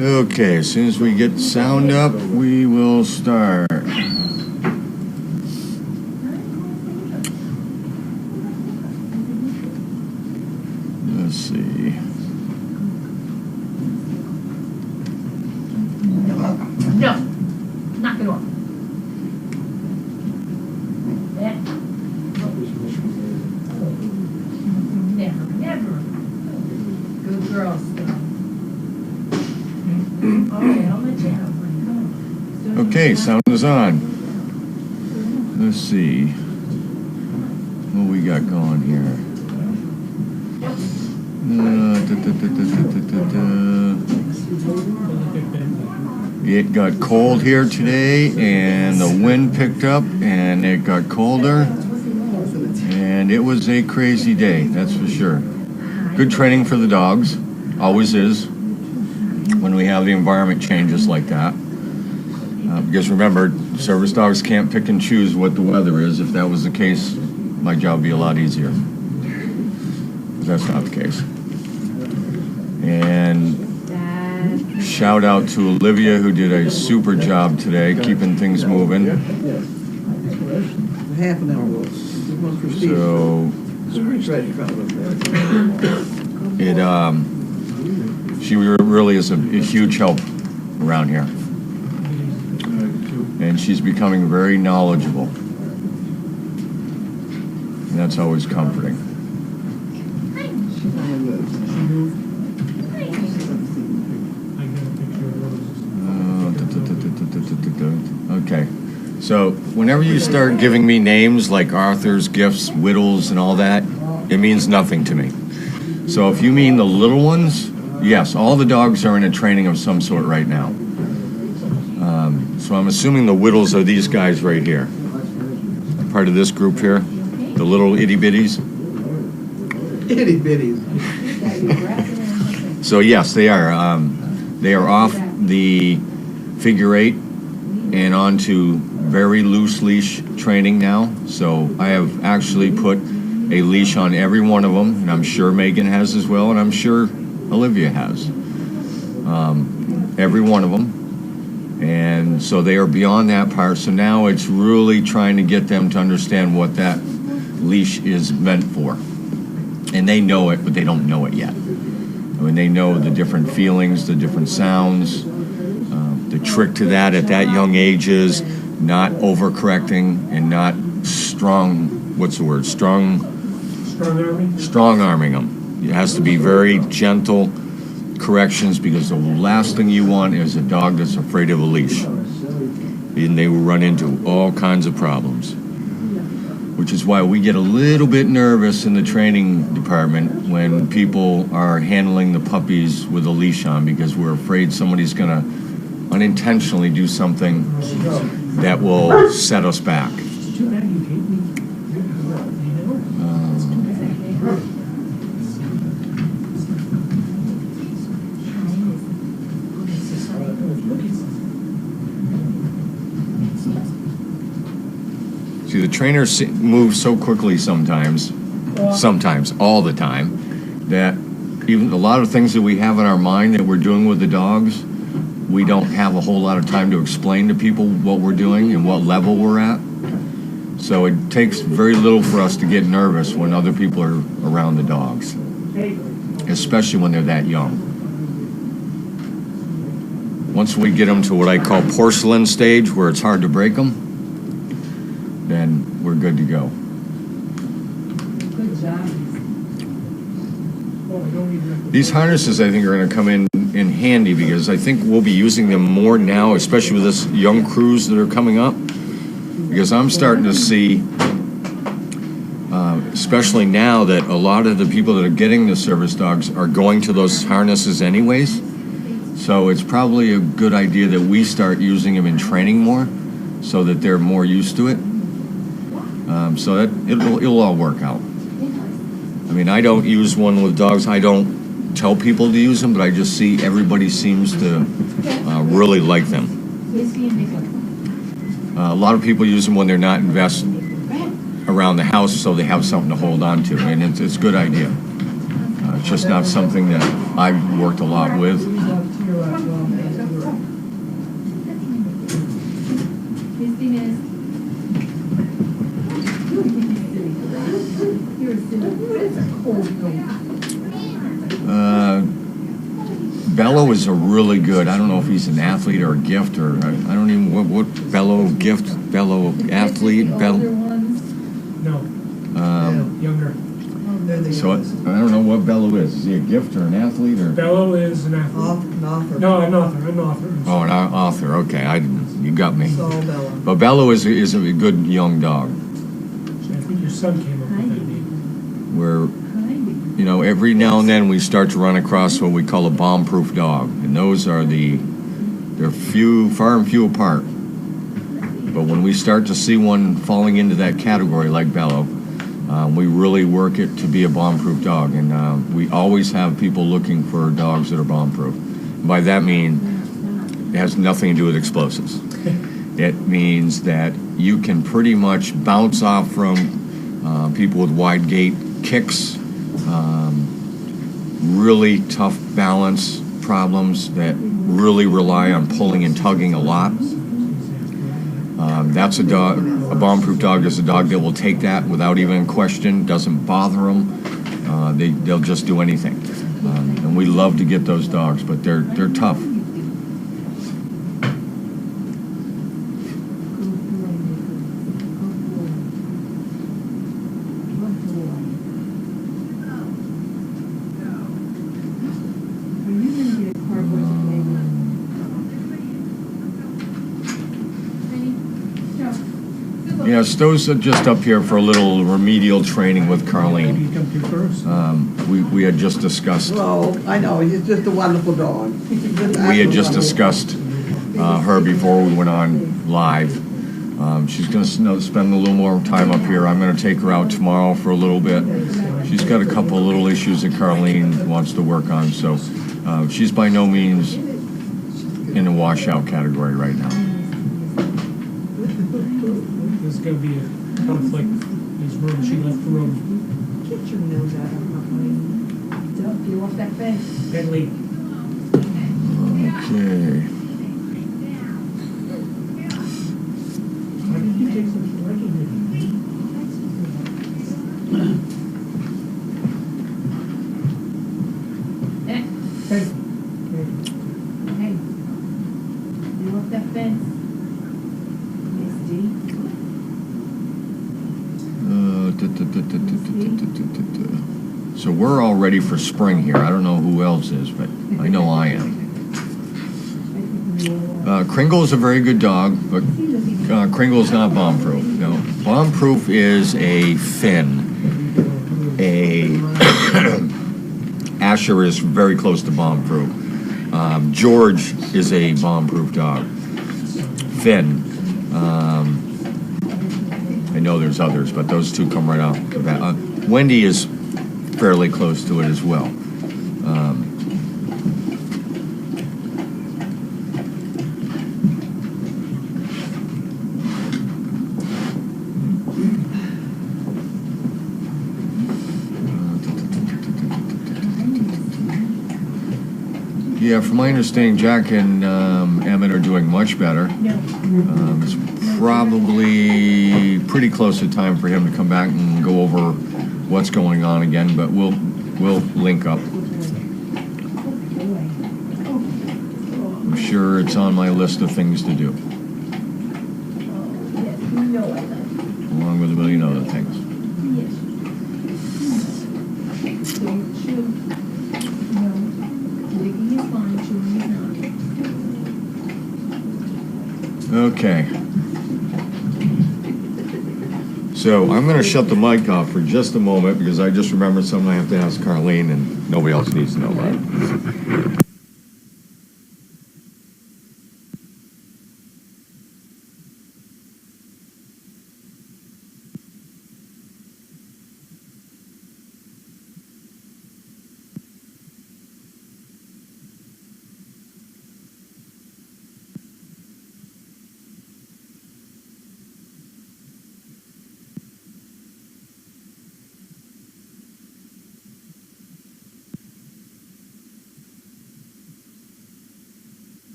Okay, as soon as we get the sound up, we will start. Let's see. No, knock it off. Never. Good girl, still. Okay, I'll let you have one. Come on. Okay, sound is on. Let's see what we got going here. It got cold here today, and the wind picked up, and it got colder, and it was a crazy day, that's for sure. Good training for the dogs, always is, when we have the environment changes like that. Because remember, service dogs can't pick and choose what the weather is. If that was the case, my job would be a lot easier. But that's not the case. And shout out to Olivia, who did a super job today, keeping things moving. Half an hour. So she really is a huge help around here. And she's becoming very knowledgeable. And that's always comforting. Okay. So whenever you start giving me names like Arthur's, Gifts, Whittles, and all that, it means nothing to me. So if you mean the little ones, yes, all the dogs are in a training of some sort right now. So I'm assuming the Whittles are these guys right here. Part of this group here. The little itty-bitties. Itty-bitties. So yes, they are. They are off the figure 8 and onto very loose leash training now. So I have actually put a leash on every one of them, and I'm sure Megan has as well, and I'm sure Olivia has. Every one of them. And so they are beyond that part. So now it's really trying to get them to understand what that leash is meant for. And they know it, but they don't know it yet. I mean, they know the different feelings, the different sounds. The trick to that at that young age is not overcorrecting and not strong arming them. It has to be very gentle corrections, because the last thing you want is a dog that's afraid of a leash. And they will run into all kinds of problems. Which is why we get a little bit nervous in the training department when people are handling the puppies with a leash on, because we're afraid somebody's going to unintentionally do something that will set us back. See, the trainers move so quickly sometimes, all the time, that even a lot of things that we have in our mind that we're doing with the dogs, we don't have a whole lot of time to explain to people what we're doing and what level we're at. So it takes very little for us to get nervous when other people are around the dogs, especially when they're that young. Once we get them to what I call porcelain stage, where it's hard to break them, then we're good to go. Good job. These harnesses, I think, are going to come in handy, because I think we'll be using them more now, especially with this young crews that are coming up. Because I'm starting to see, especially now, that a lot of the people that are getting the service dogs are going to those harnesses anyways. So it's probably a good idea that we start using them in training more, so that they're more used to it. So that it'll all work out. I mean, I don't use one with dogs. I don't tell people to use them, but I just see everybody seems to really like them. A lot of people use them when they're not invested around the house, so they have something to hold on to, and it's a good idea. It's just not something that I've worked a lot with. Bello is a really good, I don't know if he's an athlete or a gift, or I don't even, what Bello gift, Bello athlete, Bello? No, younger. So I don't know what Bello is. Is he a gift or an athlete, or? Bello is an athlete. An author. No, an author. Oh, an author. Okay, you got me. Saul Bello. But Bello is a good young dog. I think your son came up with that name. Where, you know, every now and then we start to run across what we call a bomb-proof dog, and those are they're far and few apart. But when we start to see one falling into that category, like Bello, we really work it to be a bomb-proof dog, and we always have people looking for dogs that are bomb-proof. By that mean, it has nothing to do with explosives. It means that you can pretty much bounce off from people with wide gait kicks, really tough balance problems that really rely on pulling and tugging a lot. That's a dog. A bomb-proof dog is a dog that will take that without even question. Doesn't bother them. They'll just do anything. And we love to get those dogs, but they're tough. Yeah, Stowe's just up here for a little remedial training with Carlene. You come to first. We had just discussed. Well, I know, he's just a wonderful dog. We had just discussed her before we went on live. She's going to spend a little more time up here. I'm going to take her out tomorrow for a little bit. She's got a couple of little issues that Carlene wants to work on, so she's by no means in the washout category right now. There's going to be a conflict in his room. She left the room. Get your nose out of my way. Don't get off that bench. Bentley. Okay. Why did you take such a liking to him? Eh, Hey. hey. You off that fence. Misty. So we're all ready for spring here. I don't know who else is, but I know I am. Kringle is a very good dog, but Kringle is not bomb-proof. No, bomb-proof is a Finn. Asher is very close to bomb-proof. George is a bomb-proof dog. Finn. I know there's others, but those two come right off the bat. Wendy is fairly close to it as well. Yeah, from my understanding, Jack and Emmett are doing much better. It's probably pretty close to time for him to come back and go over what's going on again, but we'll link up. I'm sure it's on my list of things to do, along with a million other things. Okay. So I'm going to shut the mic off for just a moment because I just remembered something I have to ask Carlene and nobody else needs to know about it.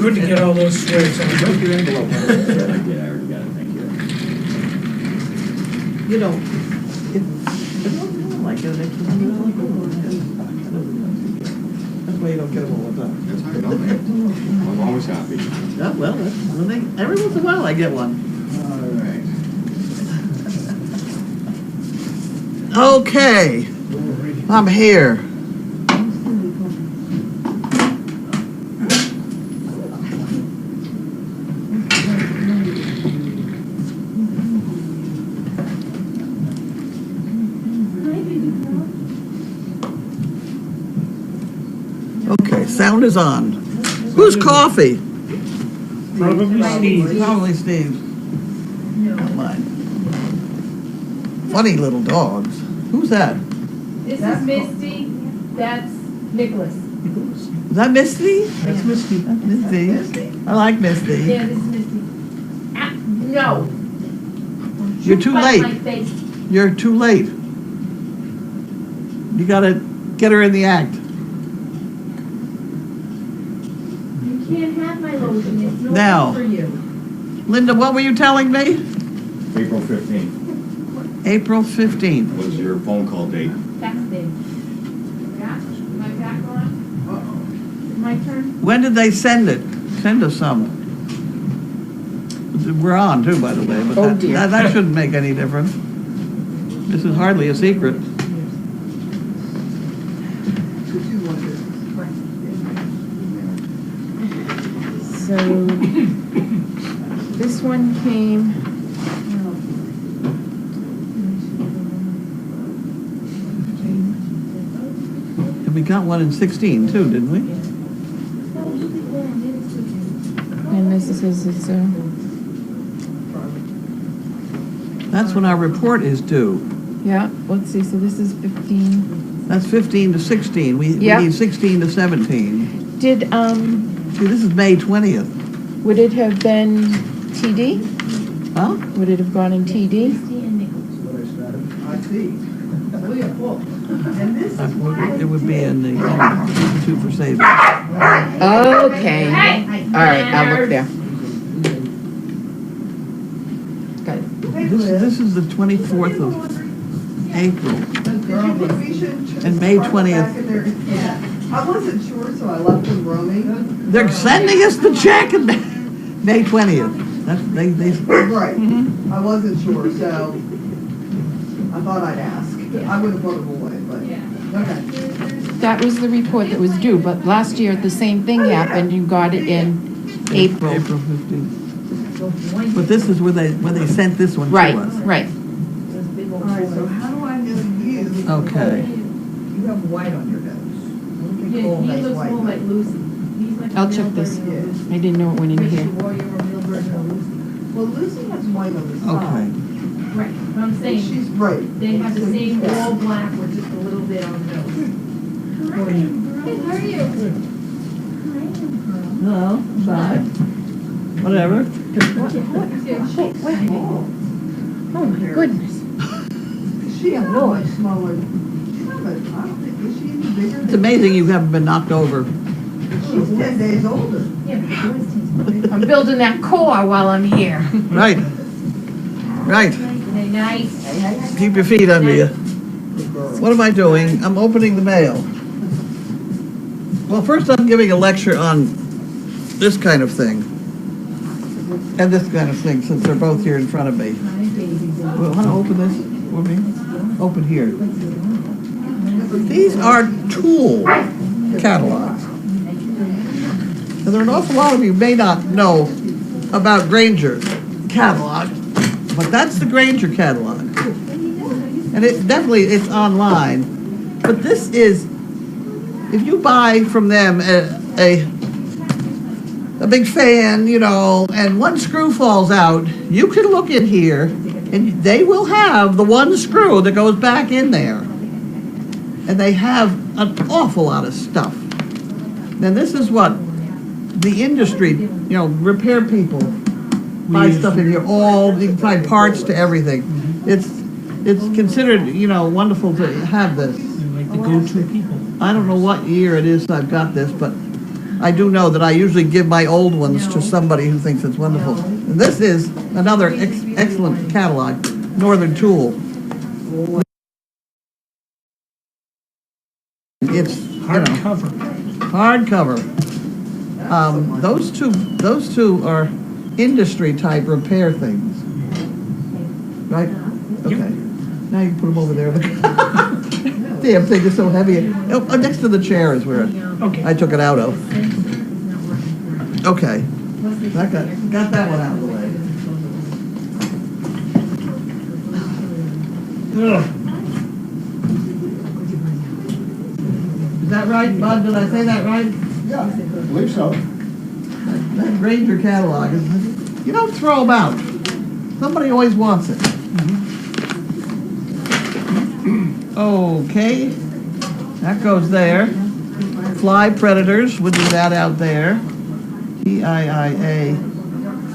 Good to get all those swears on. Wrote your envelope. Yeah, I already got it, thank you. You know, it doesn't feel like it. It's just really cool. That's why you don't get them all the time. That's how I know, man. I'm always happy. Yeah, well, every once in a while I get one. All right. Okay, I'm here. Okay, sound is on. Who's coffee? Probably Steve. Probably Steve. Not mine. Funny little dogs. Who's that? This is Misty, that's Nicholas. Is that Misty? That's Misty. Misty. I like Misty. Yeah, this is Misty. Ah, no. You're too Bite late. my face. You're too late. You gotta get her in the act. You can't have my lotion, it's no Now. good for you. Linda, what were you telling me? April 15th April 15th. was your phone call date. Texting. Yeah, my back on? My turn? When did they send it? Send us some. We're on too, by the way, but Oh, that, dear. that shouldn't make any difference. This is hardly a secret. So, this one came, And we got one in 16 too, didn't we? and this is, That's when our report is due. yeah, let's see, so this is 15. That's 15 to 16. We Yep. need 16 to 17. Did, See, this is May 20th. would it have been TD? Huh? Would it have gone in TD? Misty and Nicholas. I see. Oh, yeah, cool. And this is it would be in the two for savings. Okay. All right, I'll look there. Got it. This is the 24th of April. And May 20th. I wasn't sure, so I left them roaming. They're sending us the check in May 20th. That's, they, Right, I wasn't sure, so I thought I'd ask. I would have put them away, but, okay. That was the report that was due, but last year the same thing happened, you got it in April. April 15th. But this is where they sent this one to Right, us. right. All right, so how do I know you? Okay. You have white on your nose. Yeah, he looks more like Lucy. He's like a I'll male check this. version of Lucy. I didn't know it went in Wish here. you wore your real version of Lucy. Well, Lucy has white on the Okay. side. Right, but I'm saying, She's right. they have the same all black with just a little bit on the nose. Hey, how are you? No, bye. Whatever. Oh, my goodness. She a little smaller. I don't think, is she any bigger? It's amazing you haven't been knocked over. She's 10 days older. Yeah, but the boys team. I'm building that core while I'm here. Right. Right. They're nice. Keep your feet under you. What am I doing? I'm opening the mail. Well, first I'm giving a lecture on this kind of thing. And this kind of thing, since they're both here in front of me. Well, want to open this for me? Open here. These are tool catalogs. And there are an awful lot of you may not know about Granger catalog, but that's the Granger catalog. And it's online. But this is, if you buy from them a big fan, you know, and one screw falls out, you can look in here and they will have the one screw that goes back in there. And they have an awful lot of stuff. And this is what the industry, you know, repair people buy stuff in here. You can find parts to everything. It's considered, you know, wonderful to have this. They're like the go-to people. I don't know what year it is I've got this, but I do know that I usually give my old ones to somebody who thinks it's wonderful. And this is another excellent catalog, Northern Tool. It's, you know, Hardcover. hardcover. Those two are industry type repair things, right? Okay. Now you can put them over there. Damn thing is so heavy. Oh, next to the chair is where Okay. I took it out of. Okay. Got that one out of the way. Ugh. Is that right, Bud? Did I say that right? Yeah, I believe so. That Granger catalog is, you don't throw them out. Somebody always wants it. Okay, that goes there. Fly Predators, would do that out there. TIIA,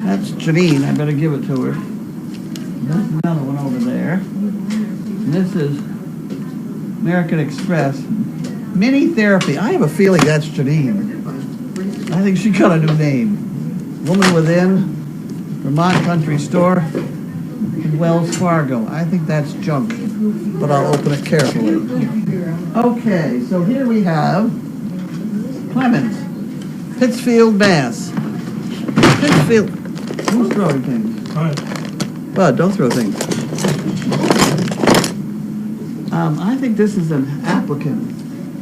that's Janine, I better give it to her. There's another one over there. And this is American Express. Mini Therapy, I have a feeling that's Janine. I think she got a new name. Woman Within, Vermont Country Store, and Wells Fargo. I think that's junk, but I'll open it carefully. Okay, so here we have Clemens, Pittsfield, Mass. Pittsfield, who's throwing things? All right. Bud, don't throw things. I think this is an applicant,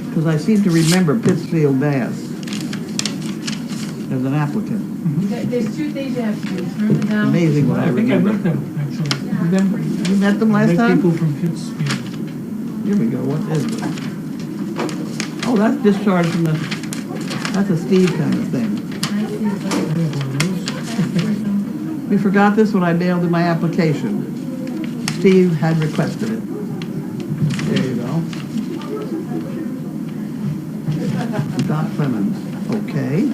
because I seem to remember Pittsfield, Mass. As an applicant. There's two things you have to do, turn them down. Amazing what I I think I remember. met them, actually. You met them last Met time? people from Pittsfield. Here we go, what is it? Oh, that's discharge from the, that's a Steve kind of thing. We forgot this when I mailed in my application. Steve had requested it. There you go. Doc Clemens, okay.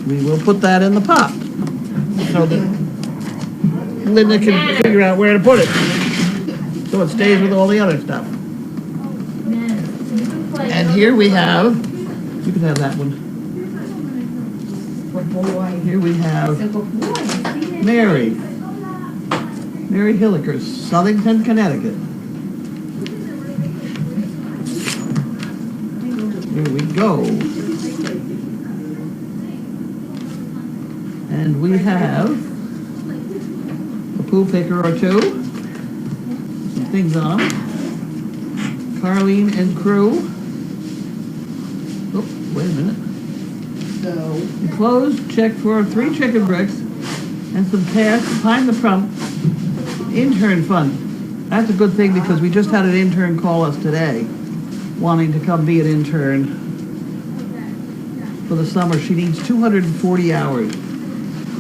We will put that in the pot, so that Linda can figure out where to put it, so it stays with all the other stuff. And here we have, you can have that one. Here we have Mary Hilliker, Southington, Connecticut. Here we go. And we have a pool picker or two, some things on them. Carlene and crew. Oh, wait a minute. So, Enclosed check for 3 chicken bricks and some cash behind the pump. Intern fund. That's a good thing because we just had an intern call us today, wanting to come be an intern for the summer. She needs 240 hours.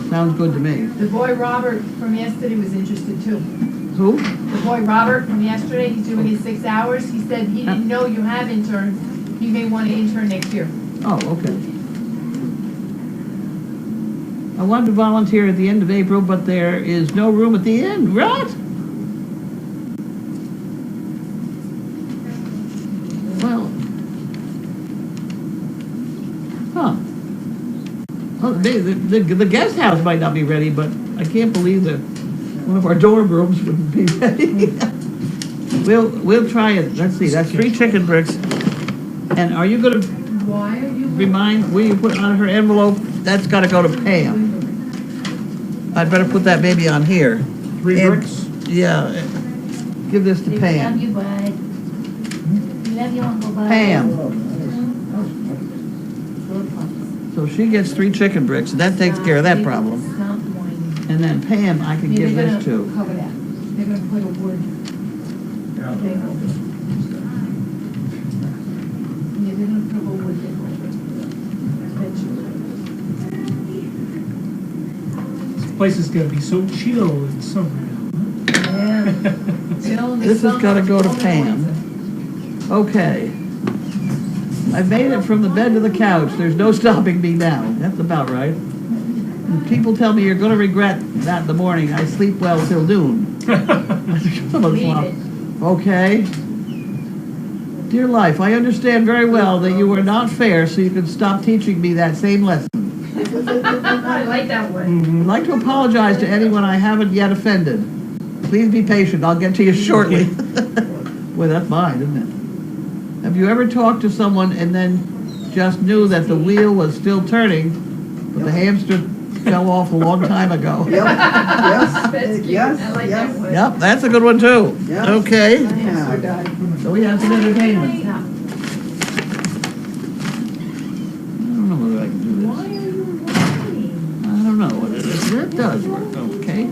Sounds good to me. The boy Robert from yesterday was interested too. Who? The boy Robert from yesterday, he's doing his 6 hours. He said he didn't know you have intern. He may want to intern next year. Oh, okay. I wanted to volunteer at the end of April, but there is no room at the end. What? Well. Huh. Well, the guest house might not be ready, but I can't believe that one of our dorm rooms wouldn't be ready. We'll try it. Let's see, that's 3 chicken bricks. And are you gonna Why are you? remind, will you put on her envelope, that's gotta go to Pam. I'd better put that maybe on here. 3 And- bricks? Yeah, give this to Love Pam. you, bud. Love you, Uncle Bud. Pam. So she gets 3 chicken bricks, and that takes care of that problem. Stop whining. And then Pam, I can Yeah, give they're this gonna to. cover that. They're gonna put a wood. Yeah, they're gonna put a wood there. This place is gonna be so chill in summer. Yeah. Chill in the This has summer. gotta go to Pam. Okay. I've made it from the bed to the couch. There's no stopping me now. That's about right. And people tell me you're gonna regret that in the morning. I sleep well till noon. Leave it. Okay. Dear life, I understand very well that you were not fair, so you can stop teaching me that same lesson. I like that one. I'd like to apologize to anyone I haven't yet offended. Please be patient, I'll get to you shortly. Boy, that's mine, isn't it? Have you ever talked to someone and then just knew that the wheel was still turning, but the hamster fell off a long time ago? Yep, yes, That's cute. yes, I like yes. that one. Yep, that's a good one too. Yep. Okay, Yeah. so we have some entertainment. Yeah. I don't know whether I can do this. Why are you whining? I don't know what it is. It does work, okay.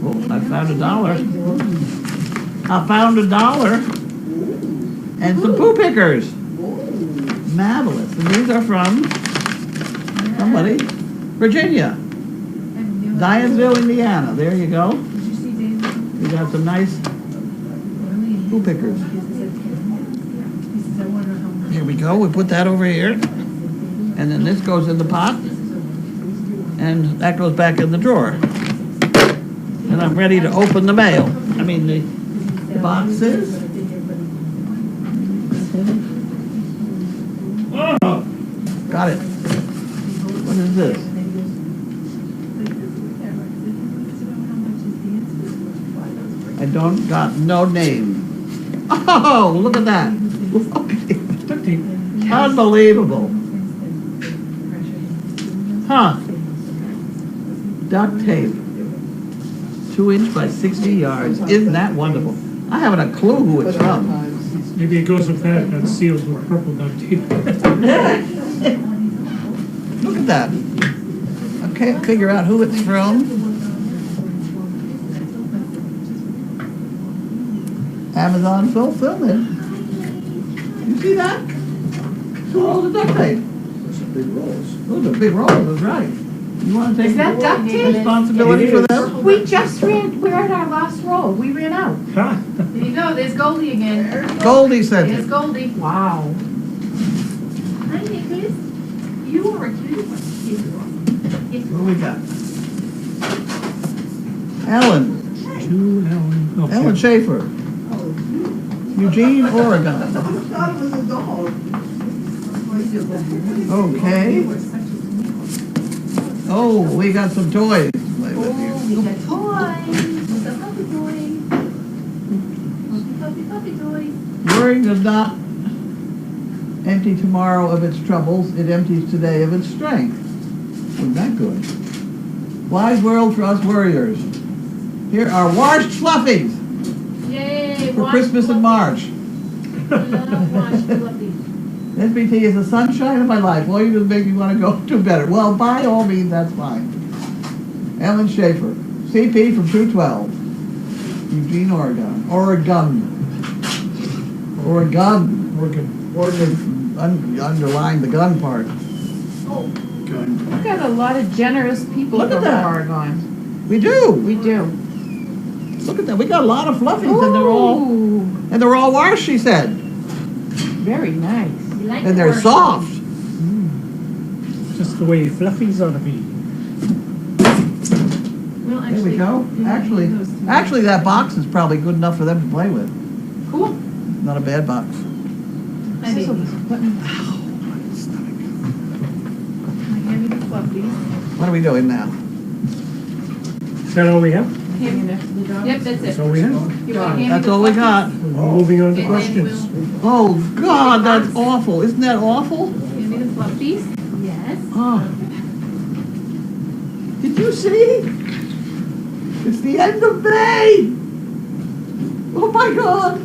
Oh, I found $1. I found $1 and some poo pickers. Marvelous. And these are from somebody, Virginia, Zionsville, Indiana. There you go. Did you see David? We got some nice poo pickers. He says, I wonder how much. Here we go. We put that over here. And then this goes in the pot. And that goes back in the drawer. And I'm ready to open the mail. I mean, the boxes. Got it. What is this? I don't got no name. Oh, look at that. Duct tape. Unbelievable. Huh. Duct tape. 2" by 60 yards. Isn't that wonderful? I haven't a clue who it's from. Maybe it goes with that sealed with purple duct tape. Look at that. I can't figure out who it's from. Amazon fulfillment. You see that? 2 rolls of duct tape. Those are big rolls. Those are big rolls, that's right. You want to take Is that duct tape? responsibility for them? We just we're at our last roll. We ran out. Ha! There you go, there's Goldie again. Goldie sent There's it. Goldie. Wow. Hi, Nicholas. You are a cute one. Yes, What do we got? Ellen. Ellen Schaefer. Eugene, Oregon. I thought it was a dog. Okay. Oh, we got some toys. to play with here. Oh, we got toys. What's up, puppy toys? Puppy toys. Worry does not empty tomorrow of its troubles. It empties today of its strength. Wasn't that good? Wise world for us worriers. Here are washed fluffies Yay. for Christmas in March. Love washed fluffy. SBT is the sunshine of my life. All you do is make me want to go do better. Well, by all means, that's fine. Ellen Schaefer, CP from 212, Eugene, Oregon. Oregon. Underline the gun part. We've got a lot of generous people Look at from that. Oregon. We do. We do. Look at that. We got a lot of fluffies, and they're all washed. She said, Very nice. You like and the they're word? soft. Just the way fluffies ought to be. Well, There we go. Actually, that box is probably good enough for them to play with. Cool. Not a bad box. I mean, hand me the fluffies. What are we doing now? Is that all we have? Hand me the dog. Yep, that's That's it. all we have? You wanna hand me That's the all we fluffies? got. We're moving on to And then questions. Oh God, that's awful. Isn't that awful? Hand me the fluffies. Yes. Oh. Did you see? It's the end of May. Oh my God.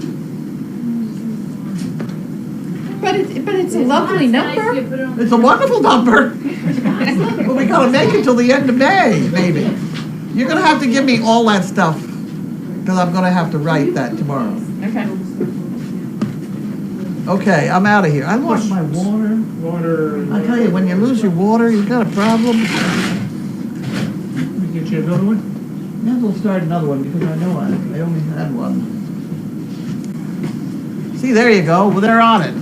But it's a lovely number. It's a wonderful number. But we gotta make it till the end of May, maybe. You're gonna have to give me all that stuff, because I'm gonna have to write that tomorrow. Okay. Okay, I'm out of here. I lost my water. Water. I tell you, when you lose your water, you've got a problem. We get you another one? Might as well start another one, because I know I only had one. See, there you go. Well, they're on it.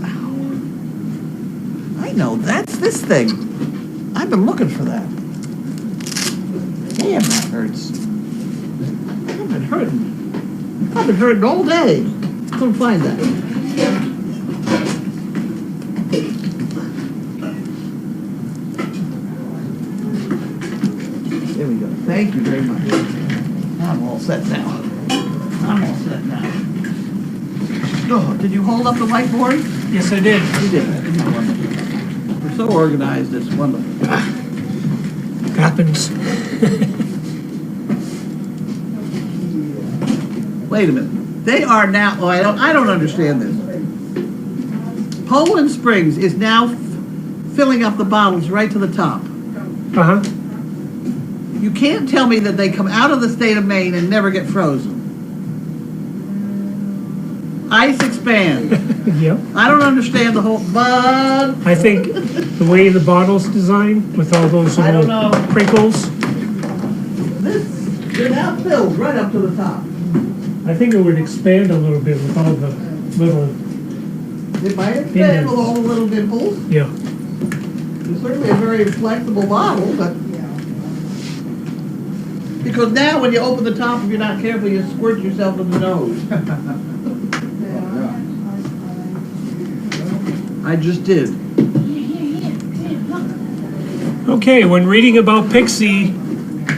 Ow. I know, that's this thing. I've been looking for that. Damn, that hurts. Come I've been hurting all day. Couldn't find that. There we go. Thank you very much. I'm all set now. Oh, did you hold up the whiteboard? Yes, I did. You did. Isn't that wonderful? We're so organized, it's wonderful. Happens. Wait a minute. They are now, oh, I don't understand this. Poland Springs is now filling up the bottles right to the top. Uh-huh. You can't tell me that they come out of the state of Maine and never get frozen. Ice expand. Yep. I don't understand the whole, but I think the way the bottle's designed with all those I don't little know. crinkles, they're now filled right up to the top. I think it would expand a little bit with all the little, It might expand with all the little dimples. yeah. It's certainly a very flexible bottle, but because now when you open the top, if you're not careful, you squirt yourself in the nose. I just did. Okay, when reading about Pixie,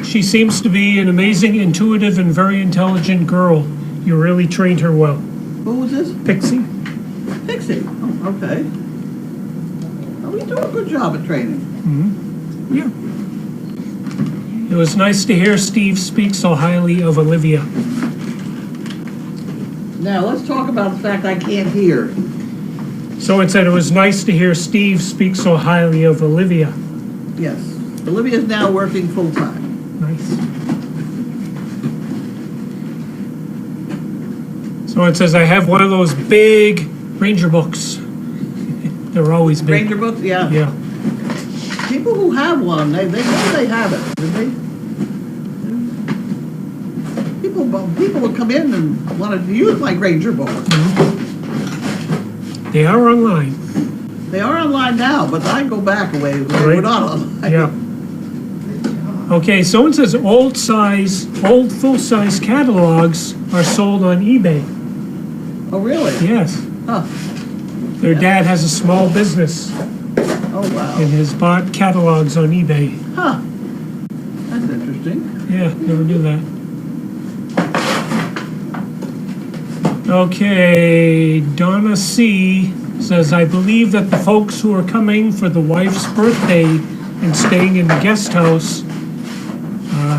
she seems to be an amazing, intuitive, and very intelligent girl. You really trained her well. Who was this? Pixie? Pixie. Oh, okay. Oh, we do a good job at training. Mm-hmm. Yeah. It was nice to hear Steve speak so highly of Olivia. Now, let's talk about the fact I can't hear. So it said it was nice to hear Steve speak so highly of Olivia. Yes. Olivia's now working full-time. Nice. So it says I have one of those big Ranger books. They're always big. Ranger books, yeah. Yeah. People who have one, they know they have it. People will come in and want to use my Ranger book. They are online. They are online now, but I go back a way. Right. We're not online. Yeah. Okay, so it says old full-size catalogs are sold on eBay. Oh, really? Yes. Huh. Their dad has a small business Oh, wow. and has bought catalogs on eBay. Huh. That's interesting. Yeah, never knew that. Okay, Donna C. says, I believe that the folks who are coming for the wife's birthday and staying in the guest house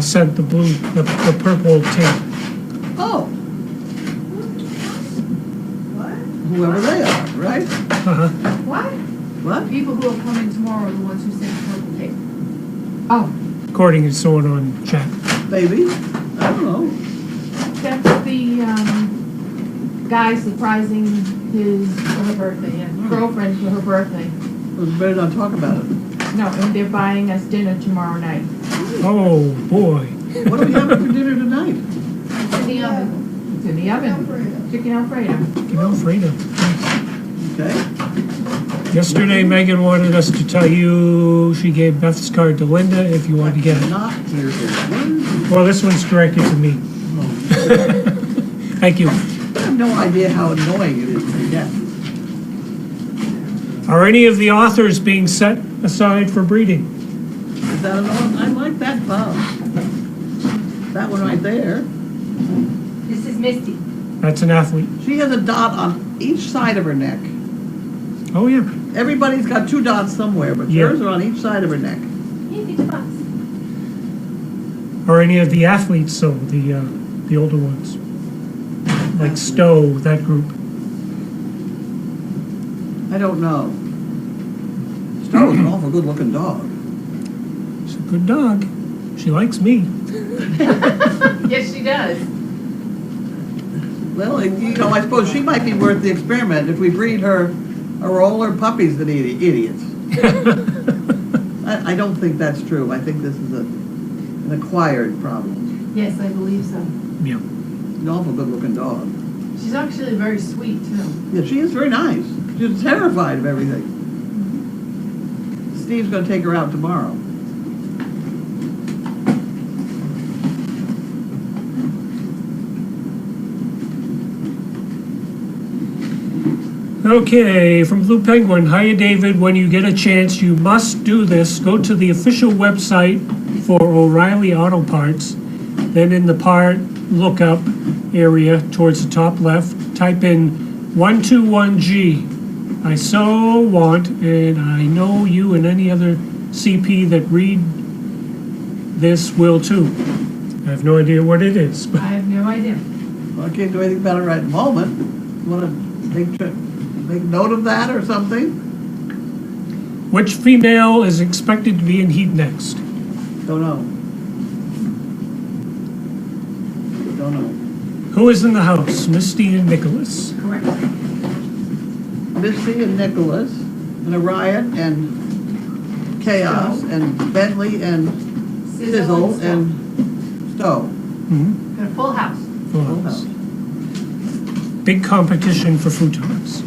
sent the purple tape. Oh. Whoever they are, right? Uh-huh. What? What? People who are coming tomorrow are the ones who sent the purple tape. Oh, According to someone on chat. Maybe. I don't know. That's the, guy surprising her birthday, girlfriend for her birthday. We better not talk about it. No, and they're buying us dinner tomorrow night. Oh, boy. What are we having for dinner tonight? It's in the oven. It's in the oven. Chicken Alfredo. You know, Freda. Okay. Yesterday, Megan wanted us to tell you she gave Beth's card to Linda if you wanted to get it. Not here. Well, this one's directed to me. Thank you. I have no idea how annoying it is to get. Are any of the authors being set aside for breeding? Is that annoying? I like that pub. That one right there. This is Misty. That's an athlete. She has a dot on each side of her neck. Oh, yeah. Everybody's got two dots somewhere, but Yeah. hers are on each side of her neck. Here, get your box. Are any of the athletes, so the older ones? Like Stowe, that group. I don't know. Stowe's an awful good-looking dog. She's a good dog. She likes me. Yes, she does. Well, you know, I suppose she might be worth the experiment if we breed her all her puppies that idiots. I don't think that's true. I think this is an acquired problem. Yes, I believe so. Yeah. An awful good-looking dog. She's actually very sweet, too. Yeah, she is very nice. She's terrified of everything. Steve's going to take her out tomorrow. Okay, from Blue Penguin, hiya David, when you get a chance, you must do this. Go to the official website for O'Reilly Auto Parts. Then in the part lookup area towards the top left, type in 121G. I so want, and I know you and any other CP that read this will too. I have no idea what it is, I but have no idea. Well, I can't do anything about it right at the moment. Want to make note of that or something? which female is expected to be in heat next? Don't know. Don't know. Who is in the house? Misty and Nicholas. Correct. Misty and Nicholas, and Orion and Chaos and Bentley and Sizzle and Stowe. Mhm. Got a full house. Full house. Big competition for futons.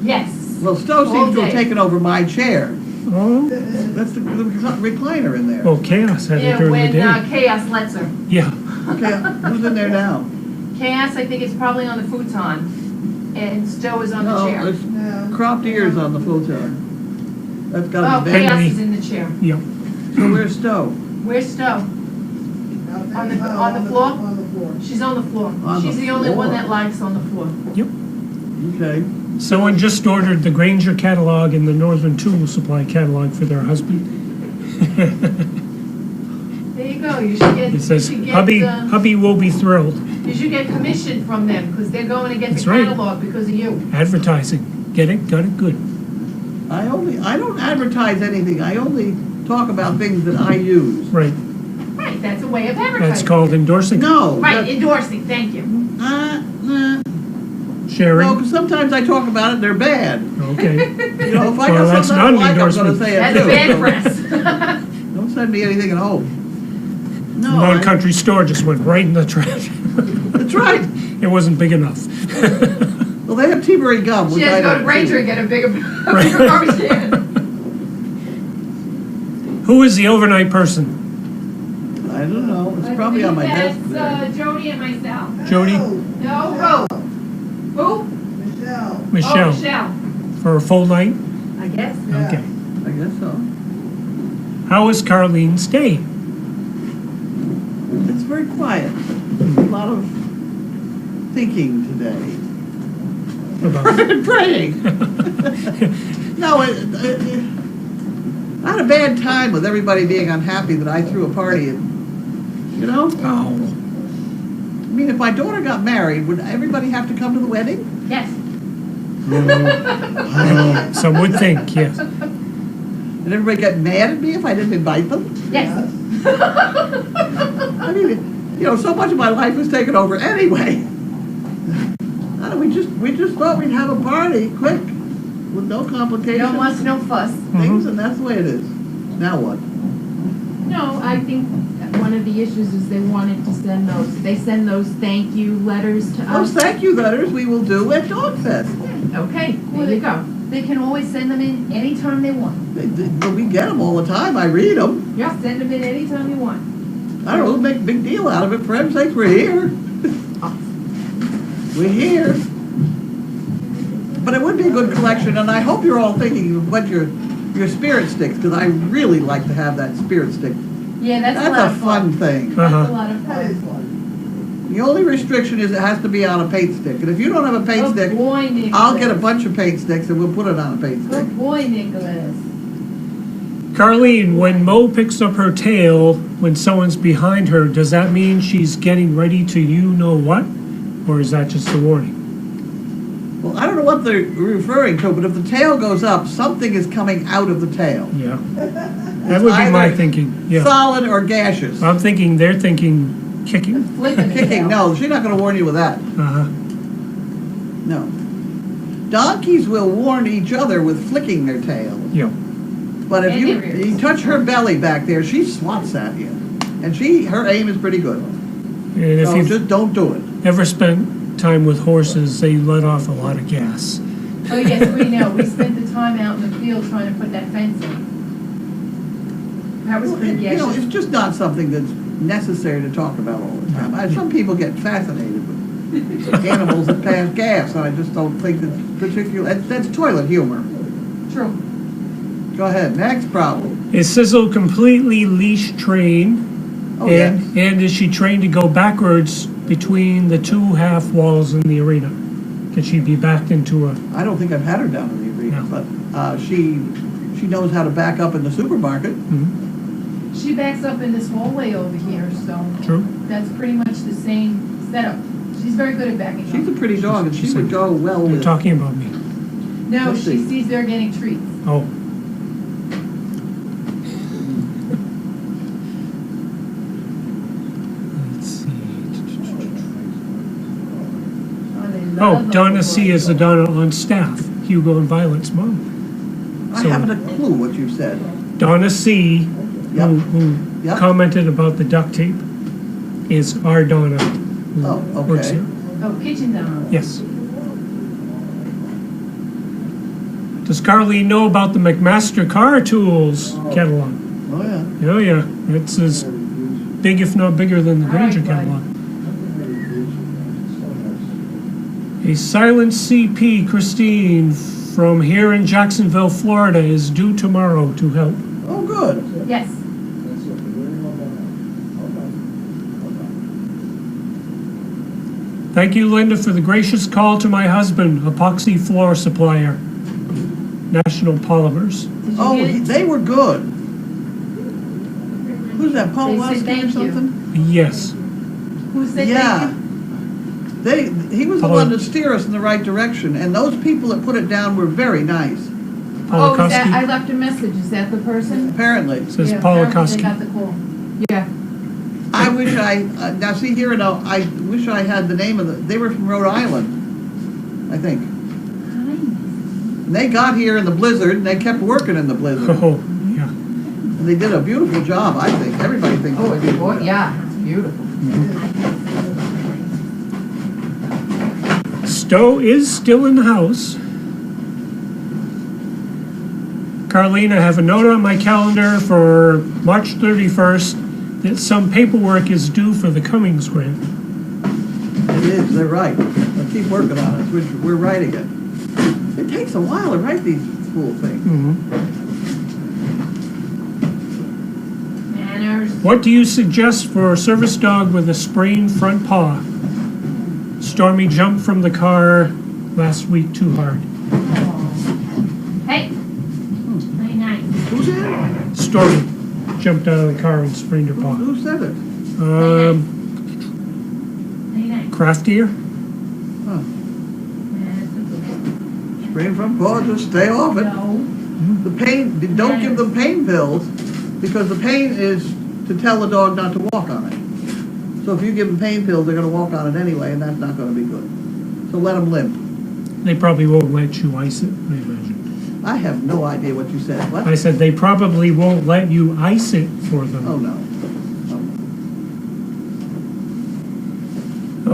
Yes. Well, Stowe All seems to have day. taken over my chair. Oh, That's the recliner in there. oh, Chaos had it Yeah, during when the day. Chaos lets her. Yeah, Okay, who's in there now? Chaos, I think, is probably on the futon, and Stowe is on the No, chair. there's cropped ears on the futon. That's Oh, got to be Chaos Bentley. is in the chair. yeah. So where's Stowe? Where's Stowe? On the floor? On the floor. She's on the floor. On She's the the only one floor. that likes on the floor. Okay. Someone just ordered the Granger catalog and the Northern Tool Supply catalog for their husband. There you go. You should get. It says, you should get, hubby will be thrilled. You should get commission from them because they're going to get That's the right. catalog because of you. Advertising. Get it? Got it? Good. I don't advertise anything. I only talk about things that I use. Right. Right. That's a way of advertising. That's called endorsing. No. Right. Endorsing. Thank you. No, Sharing. because sometimes I talk about it, they're bad. Okay. You know, if I Well, got that's something I not an don't like, I'm going to endorsement. say it That's too. bad So press. don't send me anything at home. No, Non-country store just went right in the trash. that's right. It wasn't big enough. Well, they have T-berry gum, She which has I to go to don't. Granger and get a bigger garbage can. Who is the overnight person? I don't know. It's probably on my desk there. That's Jody and myself. Jody? No, who? Who? Michelle. Oh, Michelle? Michelle. For a full night? I guess. Okay. I guess so. How was Carlene's day? It's very quiet. A lot of thinking today. About Praying. No, I had a bad time with everybody being unhappy that I threw a party and, you know? Oh, I mean, if my daughter got married, would everybody have to come to the wedding? Yes. some would think, yes. And everybody get mad at me if I didn't invite them? Yes. I mean, you know, so much of my life was taken over anyway. We just thought we'd have a party quick with no complications. No muss, no fuss. Things, and that's the way it is. Now what? No, I think one of the issues is they wanted to send those thank you letters to Those us. thank you letters we will do at Dog Fest. Okay, there you go. They can always send them in anytime they want. But we get them all the time. I read them. Yeah, send them in anytime you want. I don't know, make a big deal out of it. For heaven's sakes, we're here. We're here. But it would be a good collection, and I hope you're all thinking of what your spirit sticks, because I really like to have that spirit stick. Yeah, that's a lot That's a of fun thing. That's a Uh-huh. lot of That is fun. fun. The only restriction is it has to be on a paint stick. And if you don't have a paint Oh stick, boy, Nicholas. I'll get a bunch of paint sticks and we'll put it on a paint stick. Good boy, Nicholas. Carlene, when Mo picks up her tail when someone's behind her, does that mean she's getting ready to you know what? Or is that just a warning? Well, I don't know what they're referring to, but if the tail goes up, something is coming out of the tail. Yeah. That would be my Either thinking, yeah. Solid or gaseous. I'm thinking, they're thinking kicking. Flipping Kicking, no, she's not going to warn you with that. Uh-huh. No. Donkeys will warn each other with flicking their tails. Yeah. But if And you, their ears. you touch her belly back there, she swats at you. And her aim is pretty good. And if So you've just don't do it. ever spent time with horses, they let off a lot of gas. Oh, yes, we know. We spent the time out in the field trying to put that fence in. That was Well, pretty you know, gaseous. it's just not something that's necessary to talk about all the time. Some people get fascinated with animals that pass gas, and I just don't think that particular, that's toilet humor. True. Go ahead, next problem. Is Sizzle completely leash trained? Oh, yes. And is she trained to go backwards between the two half walls in the arena? Can she be backed into a... I don't think I've had her down in the arena, No. but she knows how to back up in the supermarket. She backs up in this hallway over here, so True. that's pretty much the same setup. She's very good at backing She's a up. pretty dog, and she She's would a- go well You're with. talking about me. No, Let's she see. sees they're getting treats. Oh. Let's see. Oh, they Oh, love Donna those C. is the boys. Donna on staff, Hugo and Violet's mom. I So- haven't a clue what you said. Donna C., Yep. who Yep. commented about the duct tape, is our Donna, who Oh, works okay. here. Oh, kitchen down. Yes. Does Carlene know about the McMaster car tools catalog? Oh, yeah. Oh, yeah, it's as big, if not bigger, than the All right, Granger bud. catalog. A silent CP, Christine, from here in Jacksonville, Florida, is due tomorrow to help. Oh, good. Yes. Thank you, Linda, for the gracious call to my husband, epoxy floor supplier, National Polymers. Did you Oh, get it? they were good. Who's that, Paul They said Lusky or thank you. something? Yes. Who said Yeah. thank you? He was the Paul- one to steer us in the right direction, and those people that put it down were very nice, Oh, is that, I Polakowski left a message. Is that the person? apparently. says Yeah, apparently Polakowski. They got the call. Yeah. I wish now see here now, I wish I had the name of they were from Rhode Island, I think. And they got here in the blizzard, and they kept working in the blizzard. Oh, yeah. And they did a beautiful job, I think. Everybody thinks Oh, they did a beautiful job. yeah, it's beautiful. Stowe is still in the house. Carlene, I have a note on my calendar for March 31st that some paperwork is due for the Cummings grant. It is, they're right. But keep working on it, we're writing it. It takes a while to write these cool things. Manners. What do you suggest for a service dog with a sprained front paw? Stormy jumped from the car last week too hard. Hey. Night night. Who said it? Stormy jumped out of the car and sprained her paw. Who said it? Night night. Craftier? Huh. Sprain from paw, just stay off it. No. The pain, don't give them pain pills, because the pain is to tell the dog not to walk on it. So if you give them pain pills, they're gonna walk on it anyway, and that's not gonna be good. So let them limp. They probably won't let you ice it, I imagine. I have no idea what you said. What? I said they probably won't let you ice it for them. Oh, no.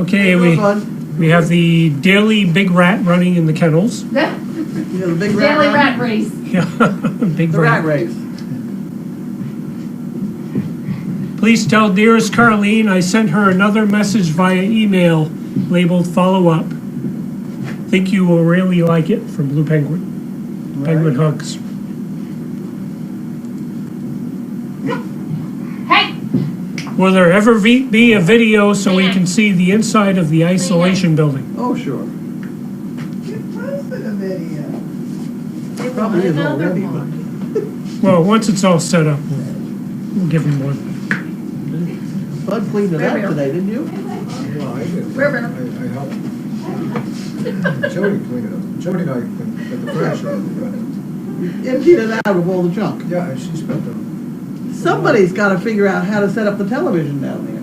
Okay, Go on. we have the daily big rat running in the kennels. You know, the big rat Daily run? rat race. Yeah, big The rat rat. race. Please tell dearest Carlene I sent her another message via email labeled follow up. Think you will really like it, from Blue Penguin. Penguin hugs. Hey. Will there ever be a video so we can see the inside of the isolation building? Oh, sure. You posted a video. Probably is Another already, one. but Well, once it's all set up, we'll give him one. Bud cleaned it up today, didn't you? Well, I did. River. I helped. Jody cleaned it up. Jody and I got the trash out of it. Emptied it out of all the junk. Yeah, and she spent them. Somebody's gotta figure out how to set up the television down there.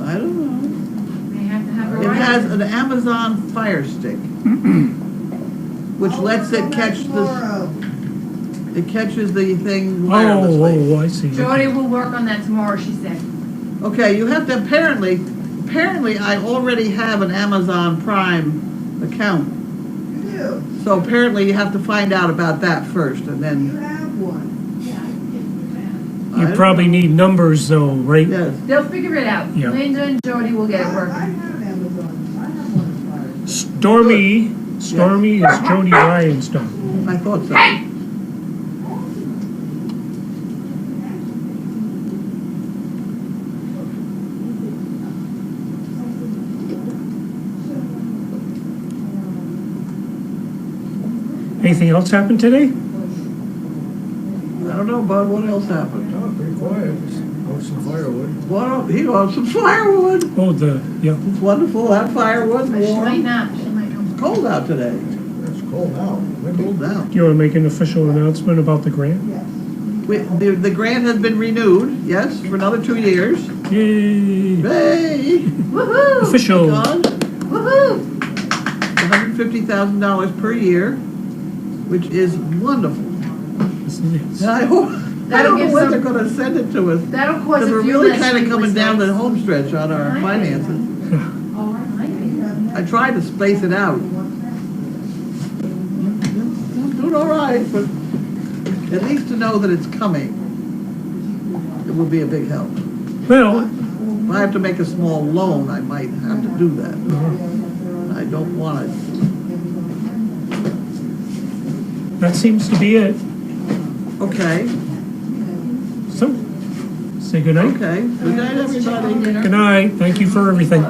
I don't know. They have to have a It right. has an Amazon Fire Stick, which lets it catch the, it catches the thing wirelessly. Oh, I see. Jody will work on that tomorrow, she said. Okay, you have to apparently I already have an Amazon Prime account. So apparently you have to find out about that first, and then. I You don't probably know. need numbers though, right? Yes. They'll figure it out. Yeah. Linda and Jody will get it working. I have Amazon. Stormy is Jody Ryan's dog. I thought so. Anything else happened today? I don't know, Bud, what else happened? Oh, pretty quiet. Oh, some firewood. Well, he wants some firewood. Oh, yeah. It's wonderful, that firewood, She might warm. not, she might come. It's cold out today. It's cold now. Cold out. You want to make an official announcement about the grant? The grant has been renewed, yes, for another 2 years. Yay! Hey! Woohoo! Official. John, Woohoo! $150,000 per year, which is wonderful. Yes, it is. And I hope, I That'll don't know give when some- they're gonna send it to us. That'll cause Because a we're few really less kinda coming sleepless down the nights. home stretch on our finances. I tried to space it out. I'm doing all right, but at least to know that it's coming, it will be a big help. Well, If I have to make a small loan, I might have to do that. I don't want it. that seems to be it. Okay, So, say good night. okay. Good night, everybody. Good night. Thank you for everything.